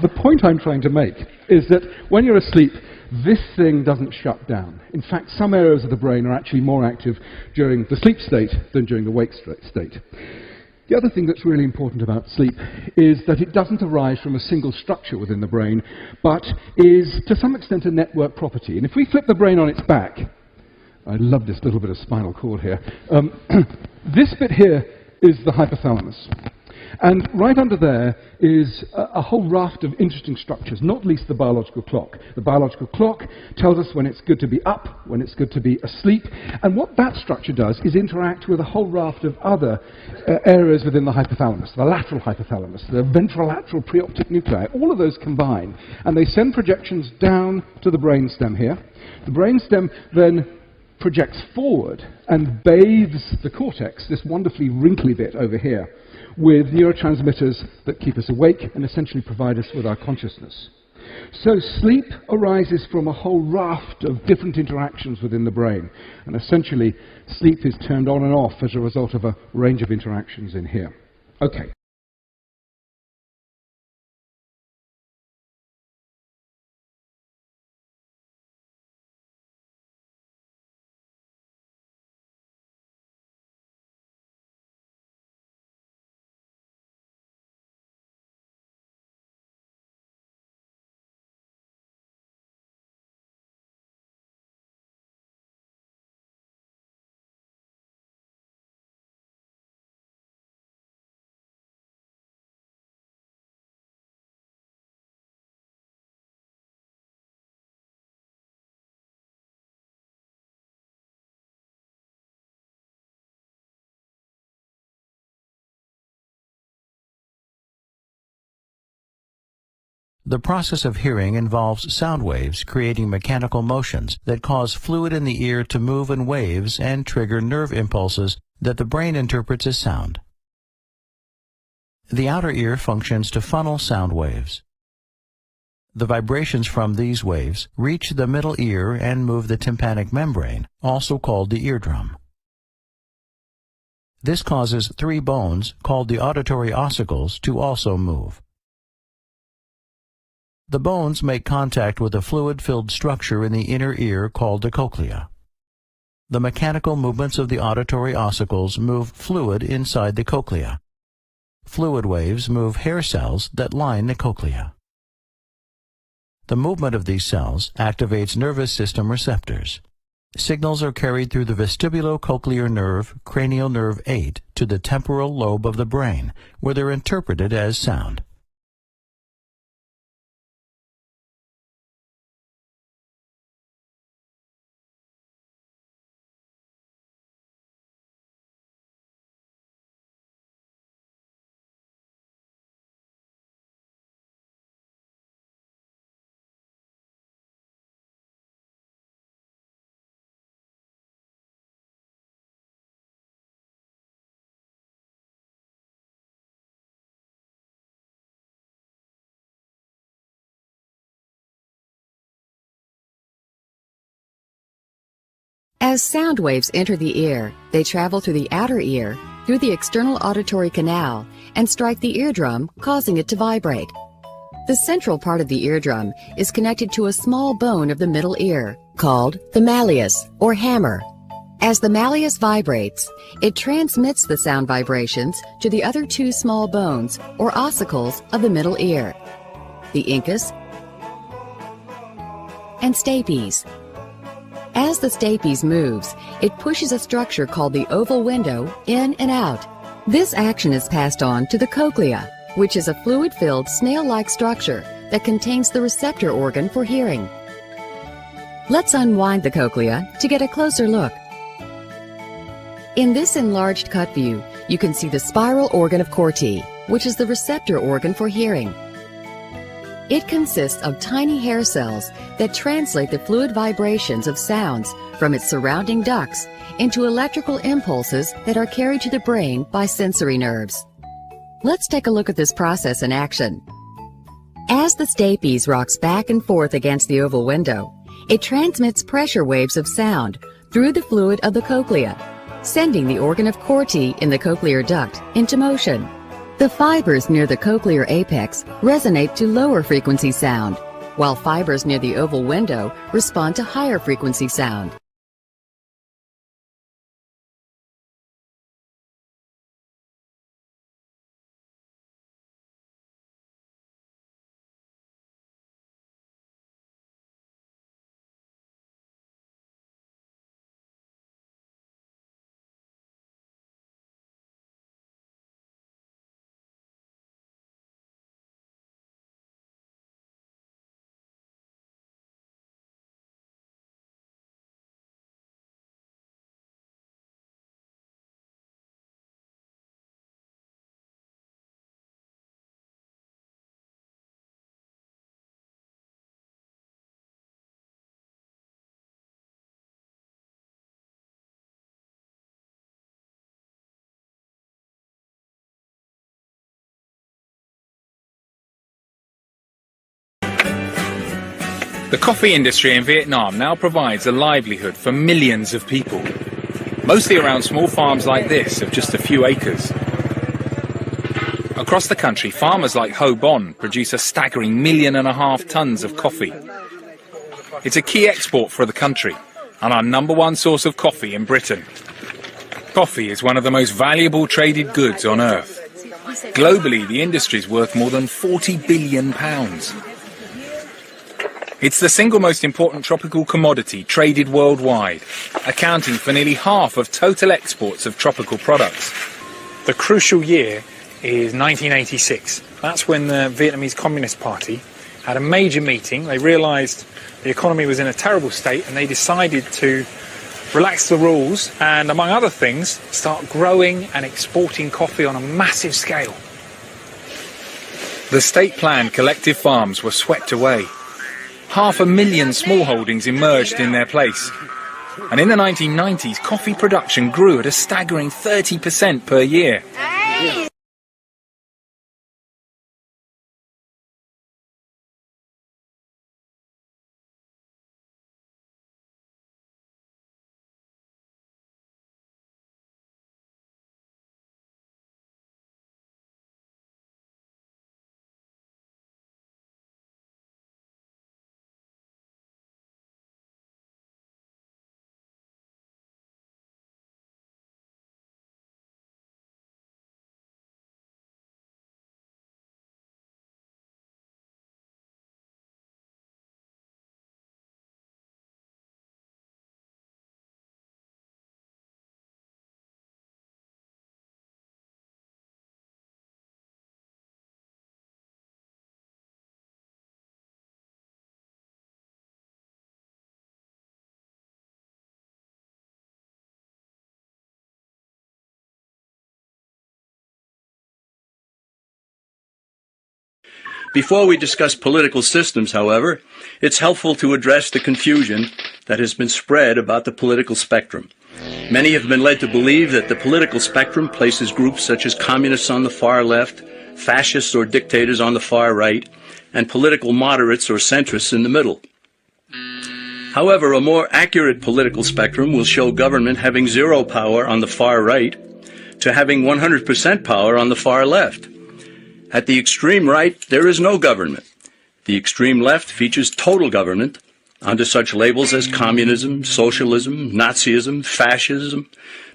the point I'm trying to make is that when you're asleep, this thing doesn't shut down. In fact, some areas of the brain are actually more active during the sleep state than during the wake state. The other thing that's really important about sleep is that it doesn't arise from a single structure within the brain, but is to some extent a network property. And if we flip the brain on its back, I love this little bit of spinal cord here, this bit here is the hypothalamus. And right under there is a whole raft of interesting structures, not least the biological clock. The biological clock tells us when it's good to be up, when it's good to be asleep. And what that structure does is interact with a whole raft of other areas within the hypothalamus, the lateral hypothalamus, the ventrolateral preoptic nuclei. All of those combine, and they send projections down to the brainstem here. The brainstem then projects forward and bathes the cortex, this wonderfully wrinkly bit over here, with neurotransmitters that keep us awake and essentially provide us with our consciousness. So sleep arises from a whole raft of different interactions within the brain, and essentially sleep is turned on and off as a result of a range of interactions in here. Okay. The process of hearing involves sound waves creating mechanical motions that cause fluid in the ear to move in waves and trigger nerve impulses that the brain interprets as sound. The outer ear functions to funnel sound waves. The vibrations from these waves reach the middle ear and move the tympanic membrane, also called the eardrum. This causes three bones, called the auditory ossicles, to also move. The bones make contact with a fluid-filled structure in the inner ear called the cochlea. The mechanical movements of the auditory ossicles move fluid inside the cochlea. Fluid waves move hair cells that line the cochlea. The movement of these cells activates nervous system receptors. Signals are carried through the vestibulocochlear nerve, cranial nerve 8, to the temporal lobe of the brain, where they're interpreted as sound. As sound waves enter the ear, they travel through the outer ear, through the external auditory canal, and strike the eardrum, causing it to vibrate. The central part of the eardrum is connected to a small bone of the middle ear, called the malleus, or hammer. As the malleus vibrates, it transmits the sound vibrations to the other two small bones, or ossicles, of the middle ear, the incus and stapes. As the stapes moves, it pushes a structure called the oval window in and out. This action is passed on to the cochlea, which is a fluid-filled snail-like structure that contains the receptor organ for hearing. Let's unwind the cochlea to get a closer look. In this enlarged cut view, you can see the spiral organ of Corti, which is the receptor organ for hearing. It consists of tiny hair cells that translate the fluid vibrations of sounds from its surrounding ducts into electrical impulses that are carried to the brain by sensory nerves. Let's take a look at this process in action. As the stapes rocks back and forth against the oval window, it transmits pressure waves of sound through the fluid of the cochlea, sending the organ of Corti in the cochlear duct into motion. The fibers near the cochlear apex resonate to lower frequency sound, while fibers near the oval window respond to higher frequency sound. The coffee industry in Vietnam now provides a livelihood for millions of people, mostly around small farms like this of just a few acres. Across the country, farmers like Ho Bon produce a staggering 1.5 million tons of coffee. It's a key export for the country and our #1 source of coffee in Britain. Coffee is one of the most valuable traded goods on earth. Globally, the industry is worth more than £40 billion. It's the single most important tropical commodity traded worldwide, accounting for nearly half of total exports of tropical products. The crucial year is 1986. That's when the Vietnamese Communist Party had a major meeting. They realised the economy was in a terrible state and they decided to relax the rules and, among other things, start growing and exporting coffee on a massive scale. The state-planned collective farms were swept away. 500,000 smallholdings emerged in their place. And in the 1990s, coffee production grew at a staggering 30% per year. Before we discuss political systems, however, it's helpful to address the confusion that has been spread about the political spectrum. Many have been led to believe that the political spectrum places groups such as communists on the far left, fascists or dictators on the far right, and political moderates or centrists in the middle. However, a more accurate political spectrum will show government having 0 power on the far right to having 100% power on the far left. At the extreme right, there is no government. The extreme left features total government under such labels as communism, socialism, Nazism, fascism,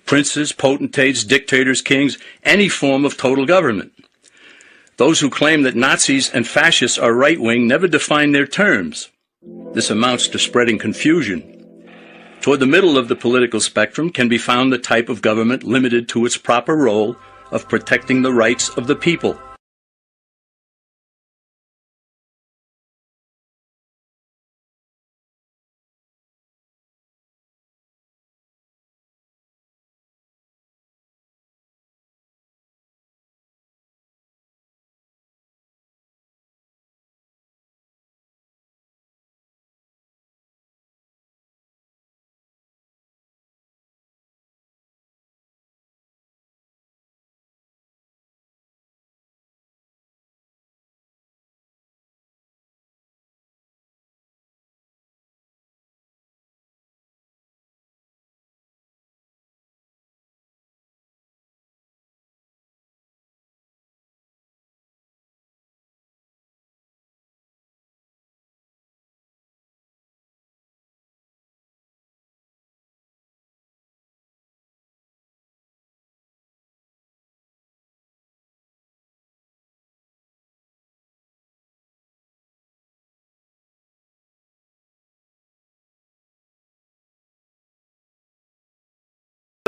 princes, potentates, dictators, kings, any form of total government. Those who claim that Nazis and fascists are right-wing never define their terms. This amounts to spreading confusion. Toward the middle of the political spectrum can be found the type of government limited to its proper role of protecting the rights of the people.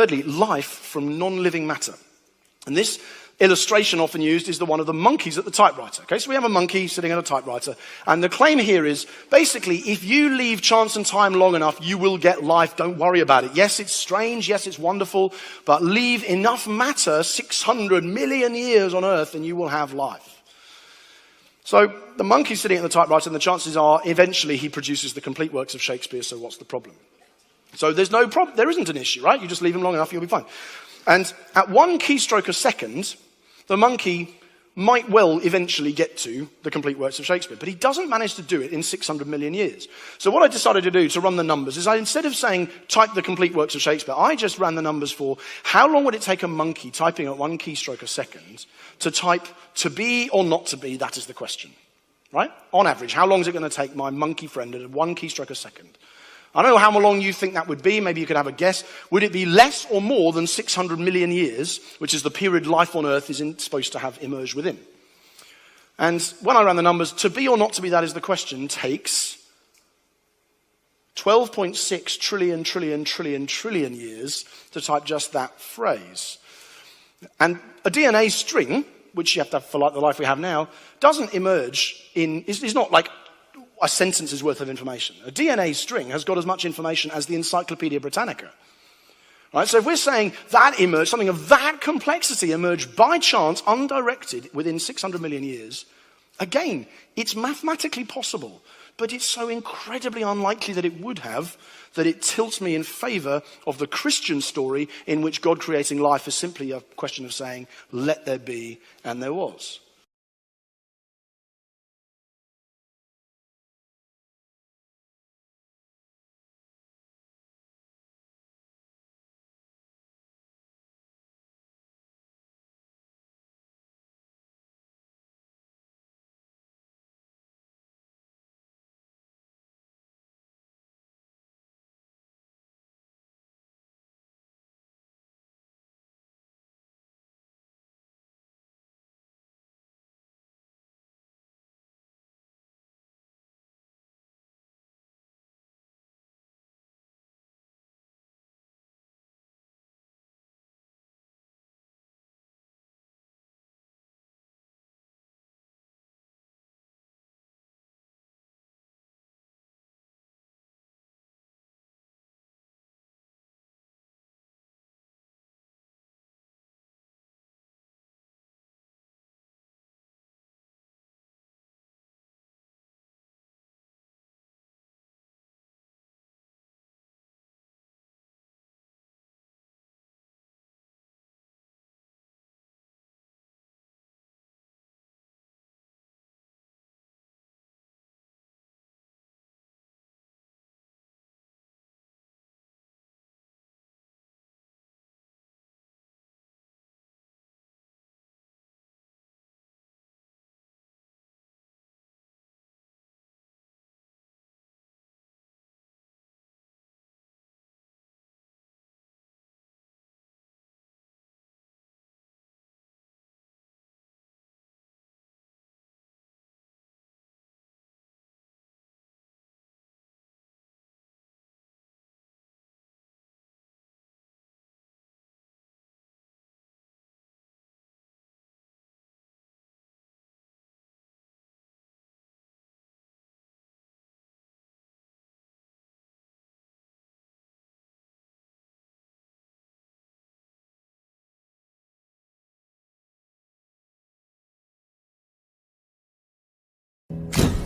Thirdly, life from non-living matter. And this illustration often used is the one of the monkeys at the typewriter. Okay, so we have a monkey sitting at a typewriter, and the claim here is basically if you leave chance and time long enough, you will get life. Don't worry about it. Yes, it's strange. Yes, it's wonderful, but leave enough matter, 600 million years on Earth, and you will have life. So the monkey's sitting at the typewriter, and the chances are eventually he produces the complete works of Shakespeare. So what's the problem? So there's no problem. There isn't an issue, right? You just leave him long enough, you'll be fine. And at 1 keystroke a second, the monkey might well eventually get to the complete works of Shakespeare, but he doesn't manage to do it in 600 million years. So what I decided to do to run the numbers is instead of saying type the complete works of Shakespeare, I just ran the numbers for how long would it take a monkey typing at 1 keystroke a second to type to be or not to be, that is the question. Right? On average, how long is it going to take my monkey friend at 1 keystroke a second? I don't know how long you think that would be. Maybe you could have a guess. Would it be less or more than 600 million years, which is the period life on Earth is supposed to have emerged within? And when I ran the numbers, to be or not to be, that is the question, takes 12.6 trillion years to type just that phrase. And a DNA string, which you have to have for like the life we have now, doesn't emerge is not like a sentence's worth of information. A DNA string has got as much information as the Encyclopedia Britannica. Right? So if we're saying that emerged, something of that complexity emerged by chance, undirected, within 600 million years, again, it's mathematically possible, but it's so incredibly unlikely that it would have, that it tilts me in favor of the Christian story in which God creating life is simply a question of saying, let there be, and there was.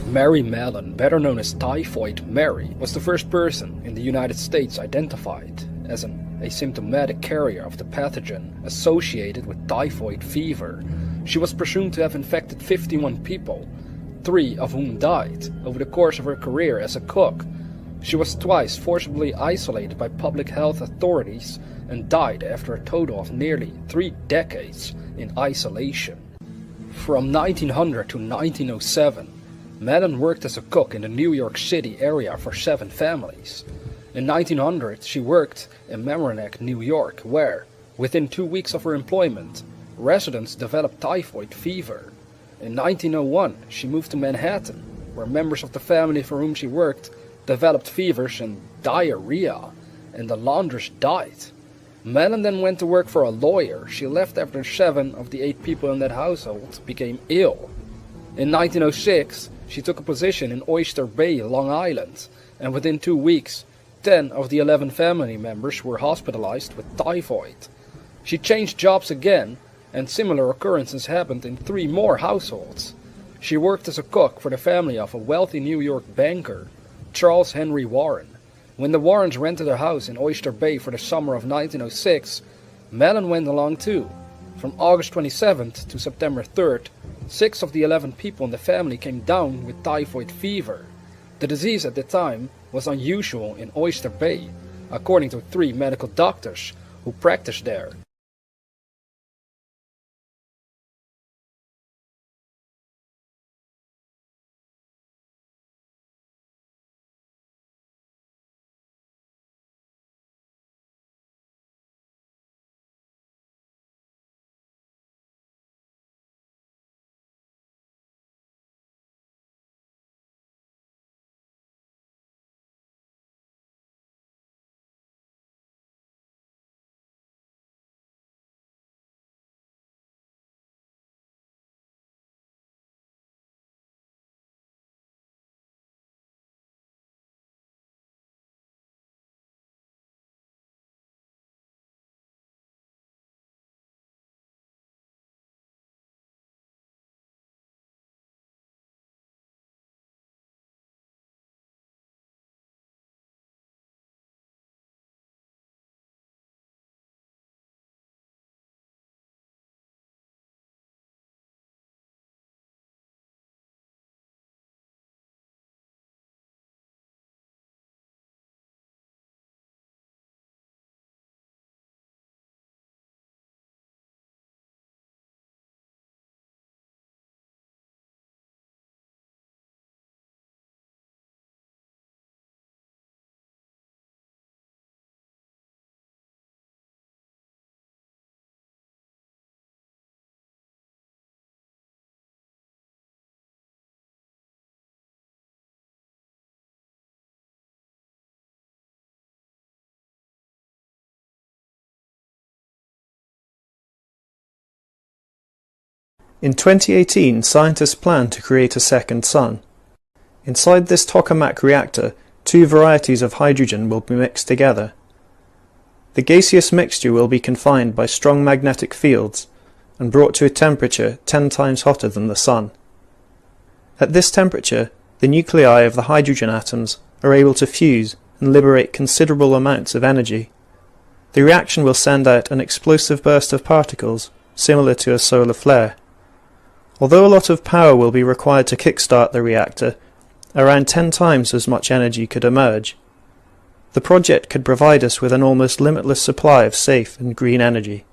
Mary Mallon, better known as Typhoid Mary, was the first person in the United States identified as an asymptomatic carrier of the pathogen associated with typhoid fever. She was presumed to have infected 51 people, 3 of whom died over the course of her career as a cook. She was twice forcibly isolated by public health authorities and died after a total of nearly 3 decades in isolation. From 1900 to 1907, Mallon worked as a cook in the New York City area for 7 families. In 1900, she worked in Mamaroneck, New York, where, within 2 weeks of her employment, residents developed typhoid fever. In 1901, she moved to Manhattan, where members of the family for whom she worked developed fevers and diarrhea, and the laundress died. Mellon then went to work for a lawyer. She left after 7 of the 8 people in that household became ill. In 1906, she took a position in Oyster Bay, Long Island, and within 2 weeks, 10 of the 11 family members were hospitalized with typhoid. She changed jobs again, and similar occurrences happened in 3 more households. She worked as a cook for the family of a wealthy New York banker, Charles Henry Warren. When the Warrens rented a house in Oyster Bay for the summer of 1906, Mellon went along too. From August 27th to September 3rd, 6 of the 11 people in the family came down with typhoid fever. The disease at the time was unusual in Oyster Bay, according to 3 medical doctors who practiced there. In 2018, scientists plan to create a second sun. Inside this tokamak reactor, 2 varieties of hydrogen will be mixed together. The gaseous mixture will be confined by strong magnetic fields and brought to a temperature 10 times hotter than the sun. At this temperature, the nuclei of the hydrogen atoms are able to fuse and liberate considerable amounts of energy. The reaction will send out an explosive burst of particles, similar to a solar flare. Although a lot of power will be required to kickstart the reactor, around 10 times as much energy could emerge. The project could provide us with an almost limitless supply of safe and green energy.